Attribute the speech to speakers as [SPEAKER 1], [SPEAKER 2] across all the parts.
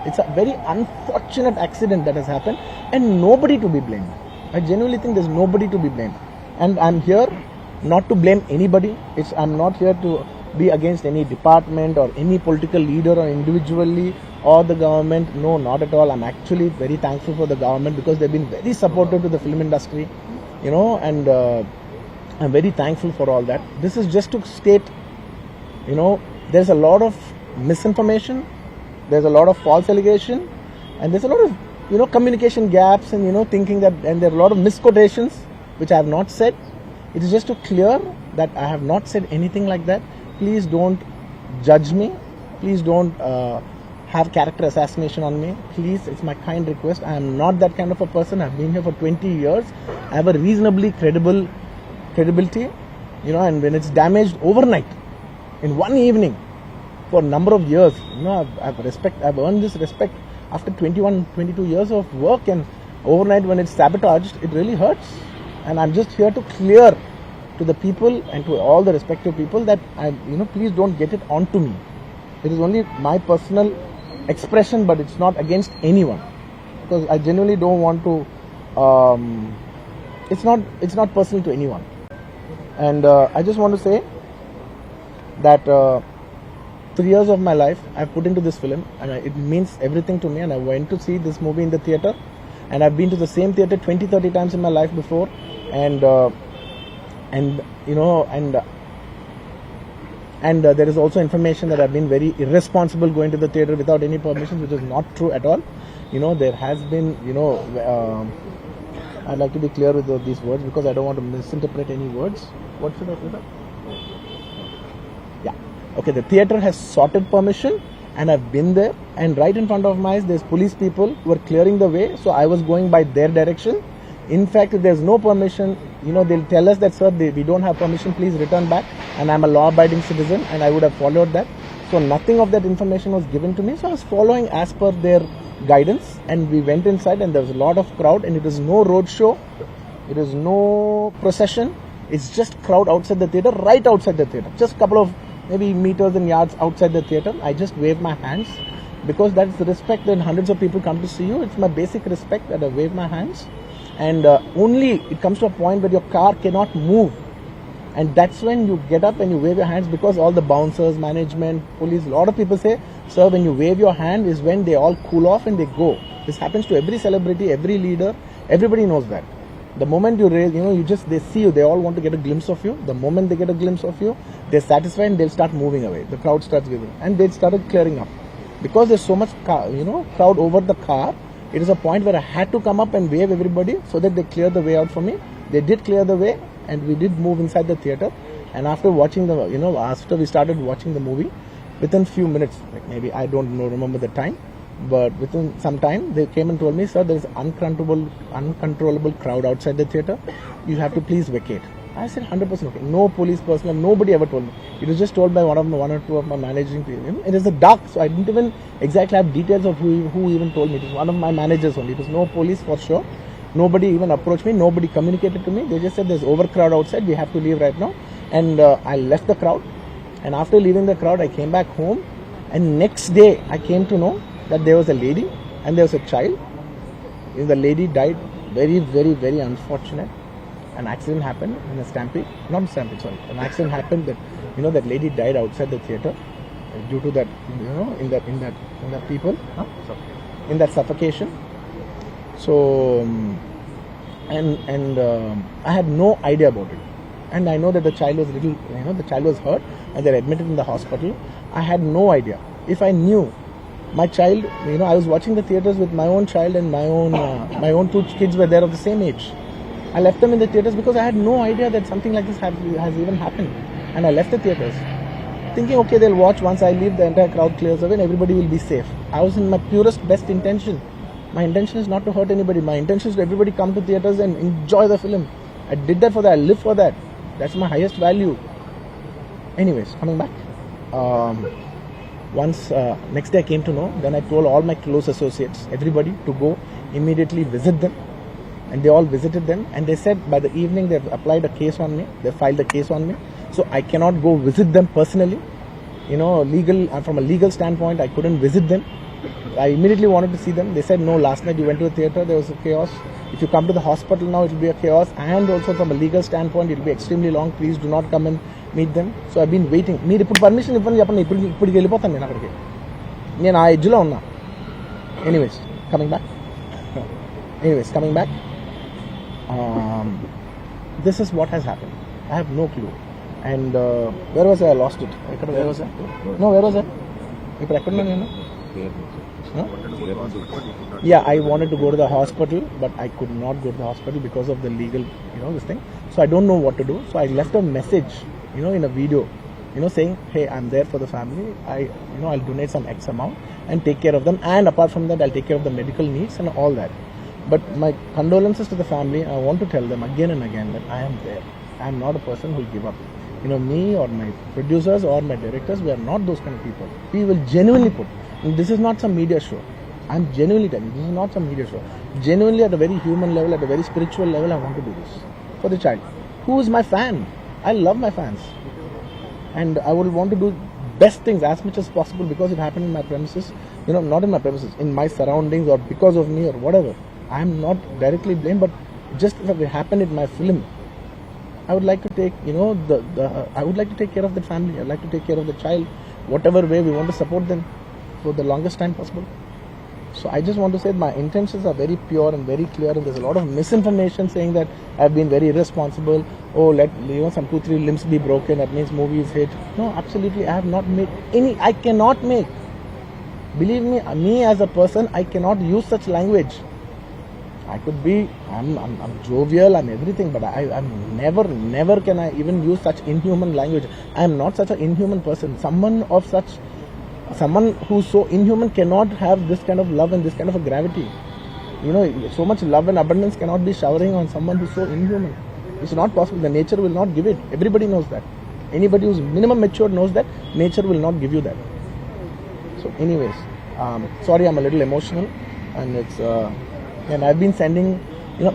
[SPEAKER 1] It's a very unfortunate accident that has happened and nobody to be blamed. I genuinely think there's nobody to be blamed. And I'm here not to blame anybody. I'm not here to be against any department or any political leader or individually or the government. No, not at all. I'm actually very thankful for the government because they've been very supportive to the film industry, and I'm very thankful for all that. This is just to state, there's a lot of misinformation, there's a lot of false allegation, and there's a lot of, communication gaps and, thinking that, and there are a lot of misquotations, which I have not said. It is just to clear that I have not said anything like that. Please don't judge me. Please don't have character assassination on me. Please, it's my kind request. I am not that kind of a person. I've been here for 20 years. I have a reasonably credibility, and when it's damaged overnight, in one evening, for a number of years, I've earned this respect after 21, 22 years of work, and overnight when it's sabotaged, it really hurts. And I'm just here to clear to the people and to all the respective people that please don't get it onto me. It is only my personal expression, but it's not against anyone, because I genuinely don't want to. It's not personal to anyone. And I just want to say that 3 years of my life I've put into this film, and it means everything to me. And I went to see this movie in the theatre, and I've been to the same theatre 20-30 times in my life before, and there is also information that I've been very irresponsible going to the theatre without any permission, which is not true at all. There has been, I'd like to be clear with these words because I don't want to misinterpret any words. What should I put up? Yeah. Okay, the theatre has sought permission and I've been there, and right in front of my eyes there's police people who are clearing the way, so I was going by their direction. In fact, if there's no permission, they'll tell us that, sir, we don't have permission, please return back. And I'm a law-abiding citizen and I would have followed that. So nothing of that information was given to me. So I was following as per their guidance, and we went inside and there was a lot of crowd, and it is no road show, it is no procession, it's just crowd outside the theatre, right outside the theatre. Just a couple of maybe meters and yards outside the theatre. I just wave my hands because that's the respect that hundreds of people come to see you. It's my basic respect that I wave my hands. And only it comes to a point where your car cannot move, and that's when you get up and you wave your hands, because all the bouncers, management, police, a lot of people say, sir, when you wave your hand is when they all cool off and they go. This happens to every celebrity, every leader, everybody knows that. The moment you raise, they see you, they all want to get a glimpse of you. The moment they get a glimpse of you, they're satisfied and they'll start moving away. The crowd starts giving, and they started clearing up. Because there's so much crowd over the car, it is a point where I had to come up and wave everybody so that they clear the way out for me. They did clear the way, and we did move inside the theatre. And after watching after we started watching the movie, within few minutes, like maybe I don't remember the time, but within some time they came and told me, sir, there is uncontrollable crowd outside the theatre. You have to please vacate. I said 100% okay. No police personnel, nobody ever told me. It was just told by one or two of my managing people. It is a dark, so I didn't even exactly have details of who even told me. It was one of my managers only. It was no police for sure. Nobody even approached me. Nobody communicated to me. They just said there's overcrowd outside. We have to leave right now. And I left the crowd. And after leaving the crowd, I came back home. And next day, I came to know that there was a lady and there was a child. The lady died. Very, very, very unfortunate. An accident happened in a stampede. Not a stampede, sorry. An accident happened that that lady died outside the theatre due to that in that people in that suffocation. So I had no idea about it, and I know that the child was the child was hurt and they're admitted in the hospital. I had no idea. If I knew my child, I was watching the theatres with my own child, and my own two kids were there of the same age. I left them in the theatres because I had no idea that something like this has even happened. And I left the theatres thinking, okay, they'll watch. Once I leave, the entire crowd clears away and everybody will be safe. I was in my purest, best intention. My intention is not to hurt anybody. My intention is to everybody come to theatres and enjoy the film. I did that for that. I live for that. That's my highest value. Anyways, coming back. Next day I came to know, then I told all my close associates, everybody, to go immediately visit them. And they all visited them, and they said by the evening they've applied a case on me. They filed a case on me, so I cannot go visit them personally. From a legal standpoint, I couldn't visit them. I immediately wanted to see them. They said, no, last night you went to the theatre, there was a chaos. If you come to the hospital now, it will be a chaos. And also from a legal standpoint, it will be extremely long. Please do not come and meet them. So I've been waiting. మీరు ఇప్పుడు permission ఇవ్వని చెప్పండి, ఇప్పటికి వెళ్ళిపోతాను నేను అక్కడికి. నేను ఆ ఎడ్జ్లో ఉన్నా. Anyways, coming back. This is what has happened. I have no clue. And where was I? I lost it. Where was I? No, where was I? ఇప్పుడు ఎక్కడున్నా నేను? No? Yeah, I wanted to go to the hospital, but I could not go to the hospital because of the legal, this thing. So I don't know what to do. So I left a message, in a video, saying, hey, I'm there for the family. I'll donate some X amount and take care of them. And apart from that, I'll take care of the medical needs and all that. But my condolences to the family. I want to tell them again and again that I am there. I am not a person who will give up. Me or my producers or my directors, we are not those kind of people. We will genuinely put. And this is not some media show. I'm genuinely telling you, this is not some media show. Genuinely at a very human level, at a very spiritual level, I want to do this for the child. Who is my fan? I love my fans. And I would want to do best things as much as possible because it happened in my premises. Not in my premises, in my surroundings or because of me or whatever. I'm not directly blamed, but just if it happened in my film, I would like to take, I would like to take care of the family. I'd like to take care of the child, whatever way we want to support them for the longest time possible. So I just want to say my intentions are very pure and very clear, and there's a lot of misinformation saying that I've been very irresponsible. Oh, let some 2-3 limbs be broken, that means movie is hit. No, absolutely, I have not made any. I cannot make. Believe me as a person, I cannot use such language. I could be, I'm jovial, I'm everything, but I'm never can I even use such inhuman language. I am not such an inhuman person. Someone who's so inhuman cannot have this kind of love and this kind of a gravity. So much love and abundance cannot be showering on someone who's so inhuman. It's not possible. The nature will not give it. Everybody knows that. Anybody who's minimum mature knows that nature will not give you that. So anyways, sorry, I'm a little emotional, and it's and I've been sending,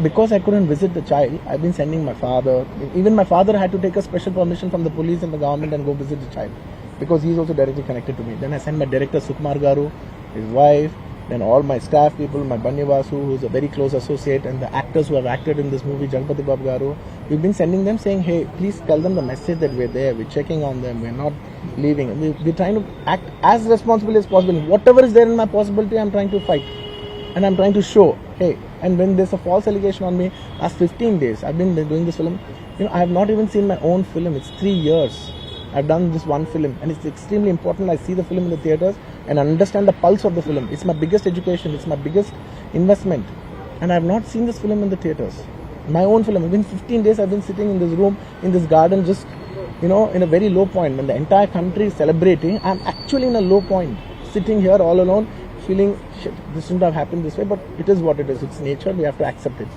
[SPEAKER 1] because I couldn't visit the child, I've been sending my father. Even my father had to take a special permission from the police and the government and go visit the child, because he's also directly connected to me. Then I sent my director Sukumar Garu, his wife, then all my staff people, my Banni Vasu, who's a very close associate, and the actors who have acted in this movie, Janpati Babu Garu. We've been sending them saying, hey, please tell them the message that we're there, we're checking on them, we're not leaving. We're trying to act as responsibly as possible. Whatever is there in my possibility, I'm trying to fight. And I'm trying to show, hey, and when there's a false allegation on me, last 15 days, I've been doing this film. I have not even seen my own film. It's 3 years. I've done this one film, and it's extremely important I see the film in the theatres and understand the pulse of the film. It's my biggest education. It's my biggest investment. And I have not seen this film in the theatres. My own film. Within 15 days, I've been sitting in this room, in this garden, just, in a very low point. When the entire country is celebrating, I'm actually in a low point, sitting here all alone, feeling, shit, this shouldn't have happened this way, but it is what it is. It's nature. We have to accept it.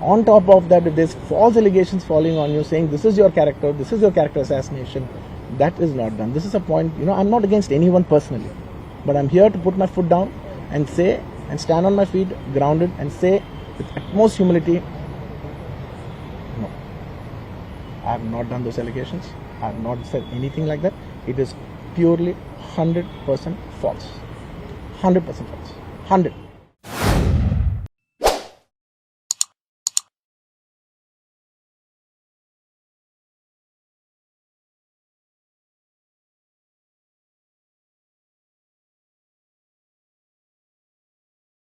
[SPEAKER 1] On top of that, if there's false allegations falling on you, saying this is your character assassination, that is not done. This is a point, I'm not against anyone personally, but I'm here to put my foot down and say, and stand on my feet, grounded, and say with utmost humility, no, I have not done those allegations. I have not said anything like that. It is purely 100% false. 100% false. 100.